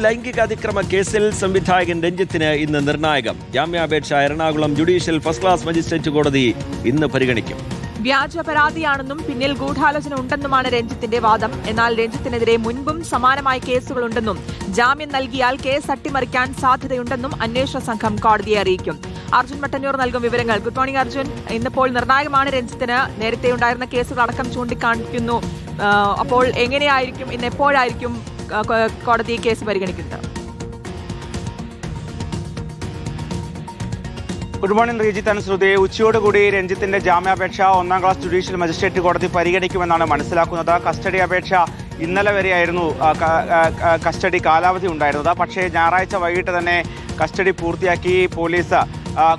ലൈംഗികാതിക്രമ കേസിൽ സംവിധായകൻ രഞ്ജിത്തിന് ഇന്ന് നിർണായകം. ജാമ്യാപേക്ഷ Ernakulam judicial first class magistrate കോടതി ഇന്ന് പരിഗണിക്കും. വ്യാജ പരാതിയാണെന്നും പിന്നിൽ ഗൂഢാലോചന ഉണ്ടെന്നുമാണ് രഞ്ജിത്തിന്റെ വാദം. എന്നാൽ രഞ്ജിത്തിനെതിരെ മുൻപും സമാനമായ കേസുകളുണ്ടെന്നും ജാമ്യം നൽകിയാൽ കേസ് അട്ടിമറിക്കാൻ സാധ്യതയുണ്ടെന്നും അന്വേഷണ സംഘം കോടതിയെ അറിയിക്കും. അർജുൻ മട്ടന്നൂർ നൽകും വിവരങ്ങൾ. Good morning Arjun. ഇന്നിപ്പോൾ നിർണായകമാണ് രഞ്ജിത്തിന്. നേരത്തെ ഉണ്ടായിരുന്ന കേസുകളടക്കം ചൂണ്ടിക്കാണിക്കുന്നു. അപ്പോൾ എങ്ങനെയായിരിക്കും ഇന്ന് എപ്പോഴായിരിക്കും കോടതി കേസ് പരിഗണിക്കുന്നത്? Good morning Rejith Anushruthi. ഉച്ചയോടുകൂടി രഞ്ജിത്തിന്റെ ജാമ്യാപേക്ഷ ഒന്നാം ക്ലാസ് ജുഡീഷ്യൽ മജിസ്ട്രേറ്റ് കോടതി പരിഗണിക്കുമെന്നാണ് മനസ്സിലാക്കുന്നത്. കസ്റ്റഡി അപേക്ഷ ഇന്നലെ വരെയായിരുന്നു കസ്റ്റഡി കാലാവധി ഉണ്ടായിരുന്നത്. പക്ഷേ ഞായറാഴ്ച വൈകിട്ട് തന്നെ കസ്റ്റഡി പൂർത്തിയാക്കി പോലീസ്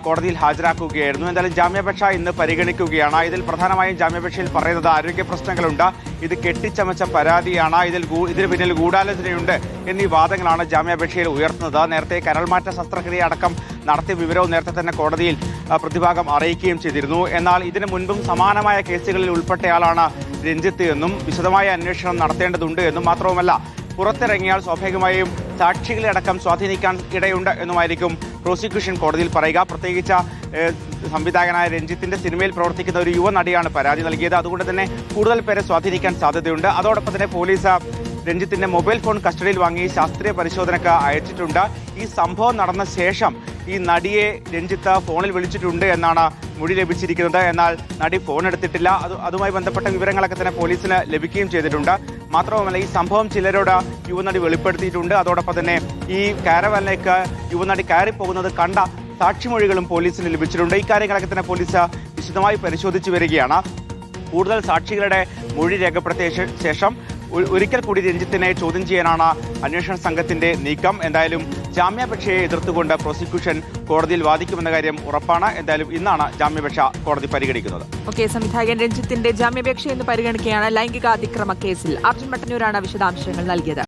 കോടതിയിൽ ഹാജരാക്കുകയായിരുന്നു. എന്തായാലും ജാമ്യാപേക്ഷ ഇന്ന് പരിഗണിക്കുകയാണ്. ഇതിൽ പ്രധാനമായും ജാമ്യാപേക്ഷയിൽ പറയുന്നത് ആരോഗ്യ പ്രശ്നങ്ങളുണ്ട്, ഇത് കെട്ടിച്ചമച്ച പരാതിയാണ്, ഇതിന് പിന്നിൽ ഗൂഢാലോചനയുണ്ട് എന്നീ വാദങ്ങളാണ് ജാമ്യാപേക്ഷയിൽ ഉയർത്തുന്നത്. നേരത്തെ കരൾമാറ്റ ശസ്ത്രക്രിയ അടക്കം നടത്തിയ വിവരവും നേരത്തെ തന്നെ കോടതിയിൽ പ്രതിഭാഗം അറിയിക്കുകയും ചെയ്തിരുന്നു. എന്നാൽ ഇതിനു മുൻപും സമാനമായ കേസുകളിൽ ഉൾപ്പെട്ടയാളാണ് രഞ്ജിത്ത് എന്നും വിശദമായ അന്വേഷണം നടത്തേണ്ടതുണ്ട് എന്നും മാത്രവുമല്ല പുറത്തിറങ്ങിയാൽ സ്വാഭാവികമായും സാക്ഷികളെ അടക്കം സ്വാധീനിക്കാൻ ഇടയുണ്ട് എന്നുമായിരിക്കും പ്രോസിക്യൂഷൻ കോടതിയിൽ പറയുക. പ്രത്യേകിച്ച് സംവിധായകനായ രഞ്ജിത്തിന്റെ സിനിമയിൽ പ്രവർത്തിക്കുന്ന ഒരു യുവനടിയാണ് പരാതി നൽകിയത്. അതുകൊണ്ട് തന്നെ കൂടുതൽ പേരെ സ്വാധീനിക്കാൻ സാധ്യതയുണ്ട്. അതോടൊപ്പം തന്നെ പോലീസ് രഞ്ജിത്തിന്റെ മൊബൈൽ ഫോൺ കസ്റ്റഡിയിൽ വാങ്ങി ശാസ്ത്രീയ പരിശോധനയ്ക്ക് അയച്ചിട്ടുണ്ട്. ഈ സംഭവം നടന്ന ശേഷം ഈ നടിയെ രഞ്ജിത്ത് ഫോണിൽ വിളിച്ചിട്ടുണ്ട് എന്നാണ് മൊഴി ലഭിച്ചിരിക്കുന്നത്. എന്നാൽ നടി ഫോൺ എടുത്തിട്ടില്ല. അതുമായി ബന്ധപ്പെട്ട വിവരങ്ങളൊക്കെ തന്നെ പോലീസിന് ലഭിക്കുകയും ചെയ്തിട്ടുണ്ട്. മാത്രവുമല്ല ഈ സംഭവം ചിലരോട് യുവനടി വെളിപ്പെടുത്തിയിട്ടുണ്ട്. അതോടൊപ്പം തന്നെ ഈ കാരവാനിലേക്ക് യുവനടി കയറിപ്പോകുന്നത് കണ്ട സാക്ഷിമൊഴികളും പോലീസിന് ലഭിച്ചിട്ടുണ്ട്. ഇക്കാര്യങ്ങളൊക്കെ തന്നെ പോലീസ് വിശദമായി പരിശോധിച്ചു വരികയാണ്. കൂടുതൽ സാക്ഷികളുടെ മൊഴി രേഖപ്പെടുത്തിയ ശേഷം ഒരിക്കൽ കൂടി രഞ്ജിത്തിനെ ചോദ്യം ചെയ്യാനാണ് അന്വേഷണ സംഘത്തിന്റെ നീക്കം. എന്തായാലും ജാമ്യാപേക്ഷയെ എതിർത്തുകൊണ്ട് പ്രോസിക്യൂഷൻ കോടതിയിൽ വാദിക്കുമെന്ന കാര്യം ഉറപ്പാണ്. എന്തായാലും ഇന്നാണ് ജാമ്യാപേക്ഷ കോടതി പരിഗണിക്കുന്നത്. സംവിധായകൻ രഞ്ജിത്തിന്റെ ജാമ്യാപേക്ഷ ഇന്ന് പരിഗണിക്കുകയാണ് ലൈംഗികാതിക്രമ കേസിൽ. അർജുൻ മട്ടന്നൂരാണ് വിശദാംശങ്ങൾ നൽകിയത്.